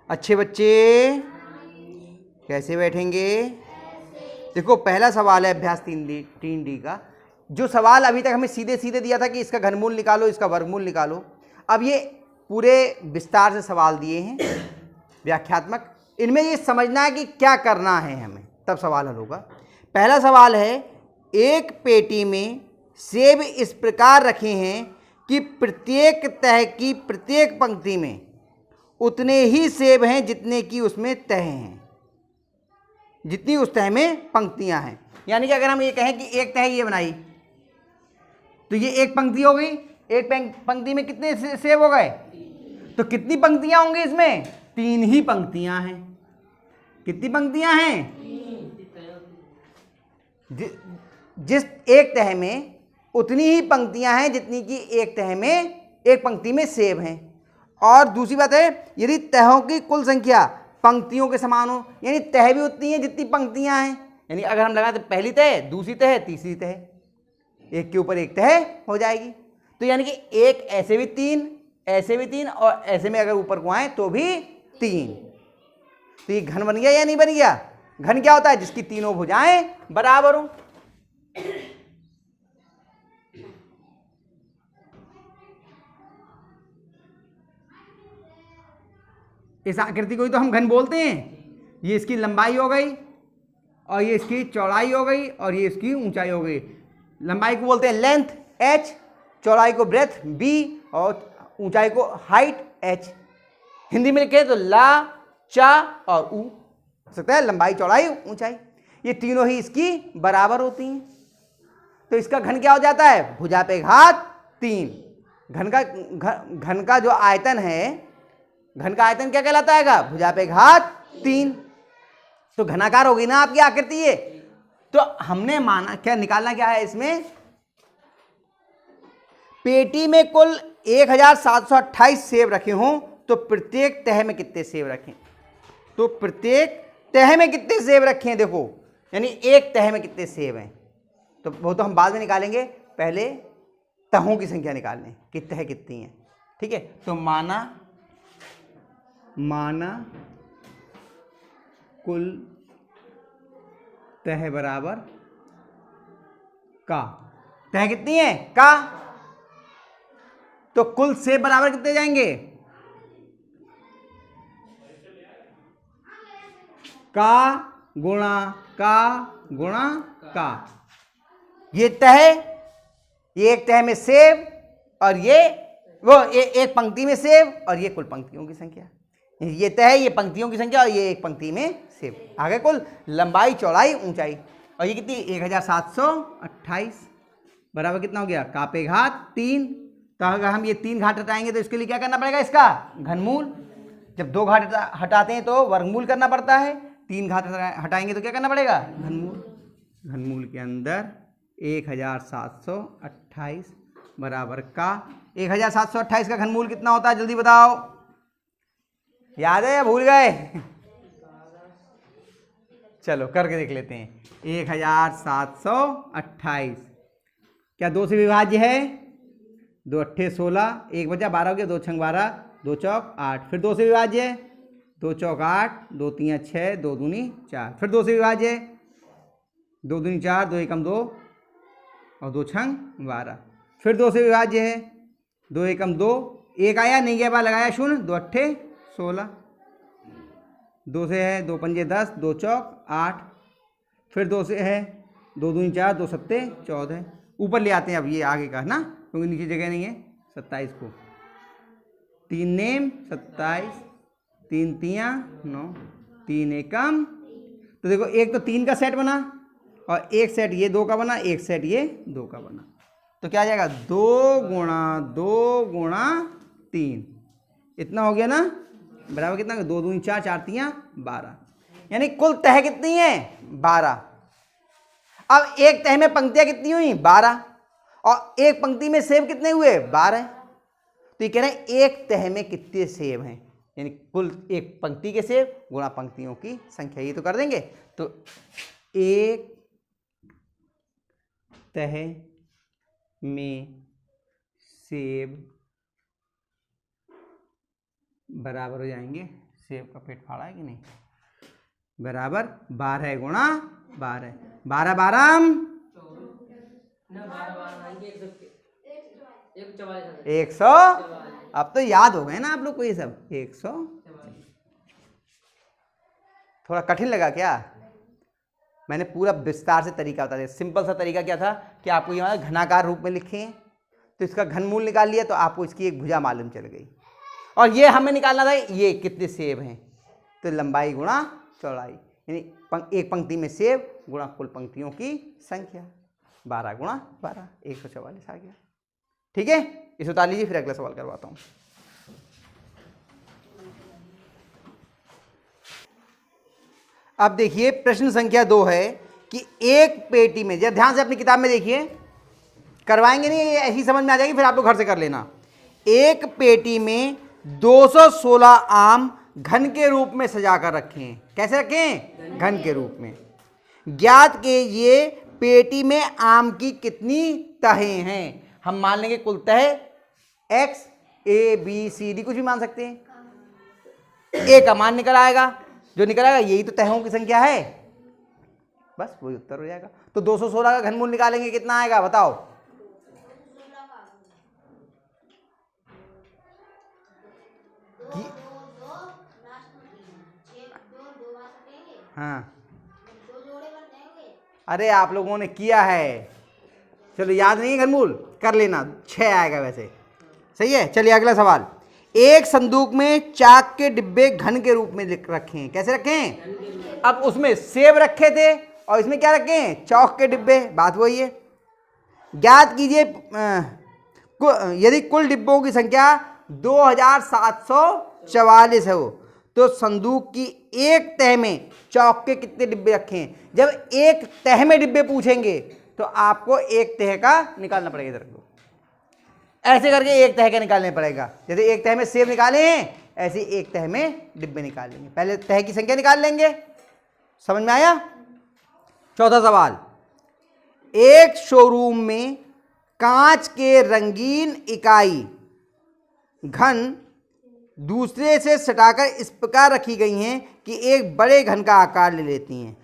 अच्छे बच्चे कैसे बैठेंगे? देखो पहला सवाल है अभ्यास 3D का। जो सवाल अभी तक हमें सीधे सीधे दिया था कि इसका घनमूल निकालो, इसका वर्गमूल निकालो, अब ये पूरे विस्तार से सवाल दिए हैं व्याख्यात्मक। इनमें ये समझना है कि क्या करना है हमें, तब सवाल हल होगा। पहला सवाल है, एक पेटी में सेब इस प्रकार रखे हैं कि प्रत्येक तह की प्रत्येक पंक्ति में उतने ही सेब हैं जितने की उसमें तह हैं, जितनी उस तह में पंक्तियां हैं। यानी कि अगर हम ये कहें कि एक तह ये बनाई तो ये एक पंक्ति हो गई, एक पंक्ति में कितने सेब हो गए? तो कितनी पंक्तियां होंगी इसमें? 3 ही पंक्तियां हैं। कितनी पंक्तियां हैं? जिस एक तह में उतनी ही पंक्तियां हैं जितनी कि एक तह में, एक पंक्ति में सेब हैं। और दूसरी बात है, यदि तहों की कुल संख्या पंक्तियों के समान हो, यानी तह भी उतनी है जितनी पंक्तियां हैं। यानी अगर हम लगाते पहली तह, दूसरी तह, तीसरी तह, एक के ऊपर एक तह हो जाएगी। तो यानी कि एक ऐसे भी 3, ऐसे भी 3, और ऐसे में अगर ऊपर को आए तो भी 3। तो ये घन बन गया या नहीं बन गया? घन क्या होता है? जिसकी तीनों भुजाएं बराबर हो। इस आकृति को ही तो हम घन बोलते हैं। ये इसकी लंबाई हो गई, और ये इसकी चौड़ाई हो गई, और ये इसकी ऊंचाई हो गई। लंबाई को बोलते हैं लेंथ h, चौड़ाई को ब्रेथ b, और ऊंचाई को हाइट h। हिंदी में लिखे तो ला, चा और ऊ हो सकता है, लंबाई, चौड़ाई, ऊंचाई, ये तीनों ही इसकी बराबर होती हैं। तो इसका घन क्या हो जाता है? भुजा पे घात 3। घन का जो आयतन है, घन का आयतन क्या कहलाता है? भुजा पे घात 3। तो घनाकार होगी ना आपकी आकृति ये। तो हमने माना क्या, निकालना क्या है इसमें? पेटी में कुल 1728 सेब रखे हों तो प्रत्येक तह में कितने सेब रखें? तो प्रत्येक तह में कितने सेब रखे हैं देखो, यानी एक तह में कितने सेब हैं। तो वो तो हम बाद में निकालेंगे, पहले तहों की संख्या निकालने कि तह कितनी है। ठीक है, तो माना कुल तह बराबर का। तह कितनी है? का। तो कुल सेब बराबर कितने जाएंगे? का गुणा का गुणा का। ये तह, ये एक तह में सेब, और ये एक पंक्ति में सेब, और ये कुल पंक्तियों की संख्या। ये तह, ये पंक्तियों की संख्या, और ये एक पंक्ति में सेब। आगे कुल लंबाई, चौड़ाई, ऊंचाई, और ये कितनी? 1728 बराबर कितना हो गया? का पे घात 3। तो अगर हम ये 3 घाट हटाएंगे तो इसके लिए क्या करना पड़ेगा? इसका घनमूल। जब 2 घाट हटाते हैं तो वर्गमूल करना पड़ता है, 3 घाट हटाएंगे तो क्या करना पड़ेगा? घनमूल। घनमूल के अंदर 1728 बराबर का। 1728 का घनमूल कितना होता है? जल्दी बताओ, याद है या भूल गए? चलो करके देख लेते हैं। 1728 क्या 2 से विभाज्य है? 2 अट्ठे 16, 1 बचा 12 हो गया, 2 छंग 12, 2 चौक 8। फिर 2 से विभाज्य है, 2 चौक 8, 2 तीन 6, 2 दूनी 4। फिर 2 से विभाज्य है, 2 दूनी 4, 2 एकम 2, और 2 छंग 12। फिर 2 से विभाज्य है, 2 एकम 2, 1 आया नहीं गया, बार लगाया 0, 2 अट्ठे 16। 2 से है, 2 पंजे 10, 2 चौक 8। फिर 2 से है, 2 दूनी 4, 2 सत्ते 14। ऊपर ले आते हैं अब ये आगे का ना, क्योंकि नीचे जगह नहीं है। 27 को 3 नेम 27, 3 तियाँ 9, 3 एकम। तो देखो एक तो 3 का सेट बना, और एक सेट ये 2 का बना, एक सेट ये 2 का बना। तो क्या आ जाएगा? 2 गुणा 3, इतना हो गया ना, बराबर कितना? 2 दूनी 4, 4 तियाँ 12। यानी कुल तह कितनी है? 12। अब एक तह में पंक्तियां कितनी हुई? 12, और एक पंक्ति में सेब कितने हुए? 12। तो ये कह रहे हैं एक तह में कितने सेब हैं, यानी कुल एक पंक्ति के सेब गुणा पंक्तियों की संख्या। ये तो कर देंगे। तो एक तह में सेब बराबर हो जाएंगे सेब का पेट फाड़ा है कि नहीं, बराबर 12 गुणा 12, 12 12 100। अब तो याद हो गए ना आप लोग को ये सब। 100। थोड़ा कठिन लगा क्या? मैंने पूरा विस्तार से तरीका बता दिया। सिंपल सा तरीका क्या था कि आपको यहाँ घनाकार रूप में लिखे तो इसका घनमूल निकाल लिया तो आपको इसकी एक भुजा मालूम चल गई। और ये हमें निकालना था ये कितने सेब हैं, तो लंबाई गुणा चौड़ाई, यानी एक पंक्ति में सेब गुणा कुल पंक्तियों की संख्या, 12 गुणा 12, 144 आ गया। ठीक है, इसे उतार लीजिए, फिर अगला सवाल करवाता हूँ। अब देखिए प्रश्न संख्या 2 है कि एक पेटी में, जरा ध्यान से अपनी किताब में देखिए, करवाएंगे नहीं, ऐसी समझ में आ जाएगी, फिर आप लोग घर से कर लेना। एक पेटी में 216 आम घन के रूप में सजा कर रखे हैं। कैसे रखे हैं? घन के रूप में। ज्ञात कीजिए पेटी में आम की कितनी तहें हैं। हम मान लेंगे कुल तह x a b c d कुछ भी मान सकते हैं। a का मान निकल आएगा, जो निकल आएगा यही तो तहों की संख्या है, बस वही उत्तर हो जाएगा। तो 216 का घनमूल निकालेंगे, कितना आएगा बताओ? हाँ, अरे आप लोगों ने किया है, चलो याद नहीं है घनमूल, कर लेना, 6 आएगा वैसे। सही है, चलिए अगला सवाल। एक संदूक में चाक के डिब्बे घन के रूप में रखे हैं। कैसे रखे हैं? अब उसमें सेब रखे थे और इसमें क्या रखे हैं? चौक के डिब्बे। बात वही है। ज्ञात कीजिए यदि कुल डिब्बों की संख्या 2744 हो तो संदूक की एक तह में चौक के कितने डिब्बे रखे हैं। जब एक तह में डिब्बे पूछेंगे तो आपको एक तह का निकालना पड़ेगा। इधर को ऐसे करके एक तह का निकालना पड़ेगा। जैसे एक तह में सेब निकाले हैं, ऐसे एक तह में डिब्बे निकालेंगे। पहले तह की संख्या निकाल लेंगे, समझ में आया? चौथा सवाल। एक शोरूम में कांच के रंगीन इकाई घन दूसरे से सटाकर इस प्रकार रखी गई हैं कि एक बड़े घन का आकार ले लेती हैं।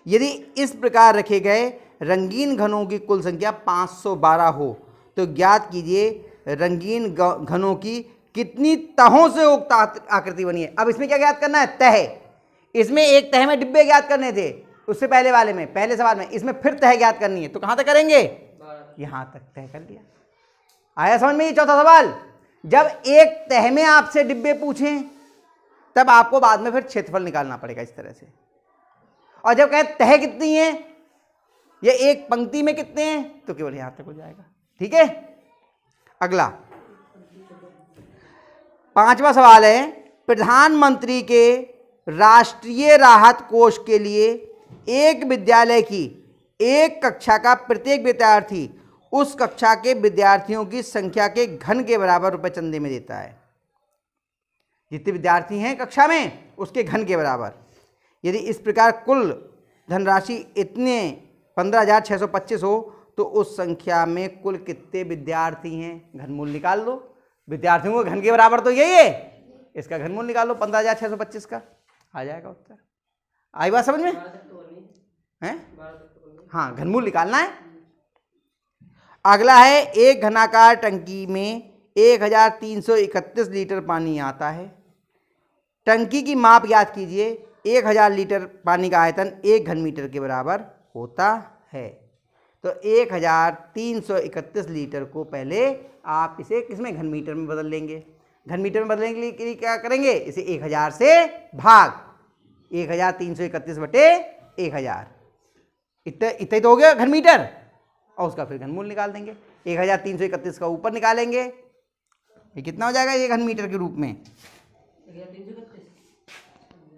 यदि इस प्रकार रखे गए रंगीन घनों की कुल संख्या 512 हो तो ज्ञात कीजिए रंगीन घनों की कितनी तहों से उक्त आकृति बनी है। अब इसमें क्या ज्ञात करना है? तह। इसमें एक तह में डिब्बे ज्ञात करने थे, उससे पहले वाले में, पहले सवाल में। इसमें फिर तह ज्ञात करनी है, तो कहां तक करेंगे? यहां तक तय कर लिया। आया समझ में? ये चौथा सवाल। जब एक तह में आपसे डिब्बे पूछें तब आपको बाद में फिर क्षेत्रफल निकालना पड़ेगा इस तरह से। और जब कहें तह कितनी है या एक पंक्ति में कितने हैं तो केवल यहां तक हो जाएगा। ठीक है, अगला पांचवा सवाल है। प्रधानमंत्री के राष्ट्रीय राहत कोष के लिए एक विद्यालय की एक कक्षा का प्रत्येक विद्यार्थी उस कक्षा के विद्यार्थियों की संख्या के घन के बराबर रुपए चंदे में देता है। जितने विद्यार्थी हैं कक्षा में उसके घन के बराबर। यदि इस प्रकार कुल धनराशि इतने 15,625 हो तो उस संख्या में कुल कितने विद्यार्थी हैं? घनमूल निकाल लो। विद्यार्थियों को घन के बराबर तो यही है, इसका घनमूल निकालो 15,625 का, आ जाएगा उत्तर। आई बात समझ में? हैं? हाँ, घनमूल निकालना है। अगला है, एक घनाकार टंकी में 1331 लीटर पानी आता है। टंकी की माप ज्ञात कीजिए। 1000 लीटर पानी का आयतन 1 घन मीटर के बराबर होता है। तो 1331 लीटर को पहले आप इसे किसमें? घन मीटर में बदल लेंगे। घन मीटर में बदलने के लिए क्या करेंगे? इसे 1000 से भाग 1331 बटे 1000, इतना ही तो हो गया घन मीटर। और उसका फिर घनमूल निकाल देंगे। 1331 का ऊपर निकालेंगे, ये कितना हो जाएगा? ये घन मीटर के रूप में।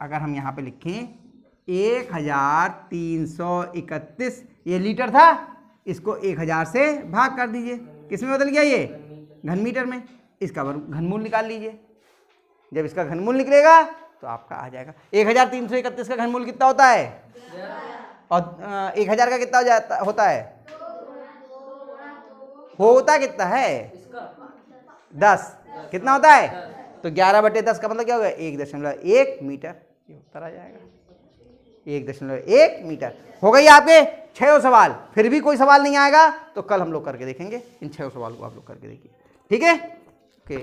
अगर हम यहाँ पे लिखें 1331, ये लीटर था, इसको 1000 से भाग कर दीजिए। किस में बदल गया? ये घन मीटर में। इसका घनमूल निकाल लीजिए। जब इसका घनमूल निकलेगा तो आपका आ जाएगा। 1331 का घनमूल कितना होता है? और 1000 का कितना होता है? होता कितना है? 10। कितना होता है? तो 11/10 का मतलब क्या होगा 1.1 मीटर, ये उत्तर आ जाएगा 1.1 मीटर। हो गई आपके 6 सवाल। फिर भी कोई सवाल नहीं आएगा तो कल हम लोग करके देखेंगे, इन 6 सवाल को आप लोग करके देखिए, ठीक है। ओके।